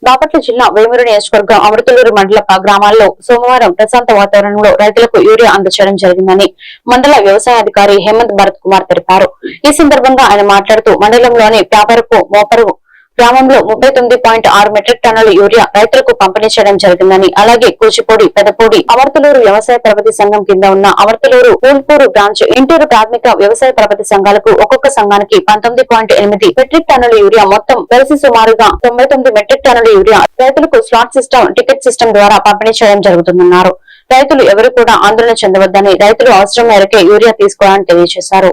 బాపట్ల జిల్లా వేమూరు నియోజకవర్గం అమృతలూరు మండల గ్రామాల్లో సోమవారం ప్రశాంత వాతావరణంలో రైతులకు యూరియా అందజేయడం జరిగిందని మండల వ్యవసాయాధికారి హేమంత్ భరత్ కుమార్ తెలిపారు. ఈ సందర్భంగా ఆయన మాట్లాడుతూ మండలంలోని వ్యాపారపు మోపరు గ్రామంలో 39.6 మెట్రిక్ టన్నుల యూరియా రైతులకు పంపిణీ చేయడం జరిగిందని, అలాగే కూచిపూడి, పెదపూడి, అమర్తలూరు వ్యవసాయ ప్రగతి సంఘం కింద ఉన్న అమర్తలూరు, పూల్పూరు బ్రాంచ్, ఇంటూరు ప్రాథమిక వ్యవసాయ ప్రగతి సంఘాలకు ఒక్కొక్క సంఘానికి 19.8 మెట్రిక్ టన్నుల యూరియా మొత్తం కలిసి సుమారుగా 99 మెట్రిక్ టన్నుల యూరియా రైతులకు స్లాట్ సిస్టమ్, టికెట్ సిస్టమ్ ద్వారా పంపిణీ చేయడం జరుగుతుందన్నారు. రైతులు ఎవరు కూడా ఆందోళన చెందవద్దని, రైతులు అవసరం మేరకే యూరియా తీసుకోవాలని తెలియజేశారు.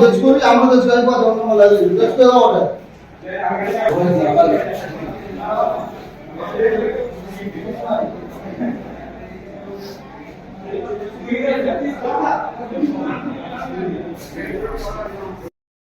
తెచ్చుకొని అమ్మ తెచ్చుకొని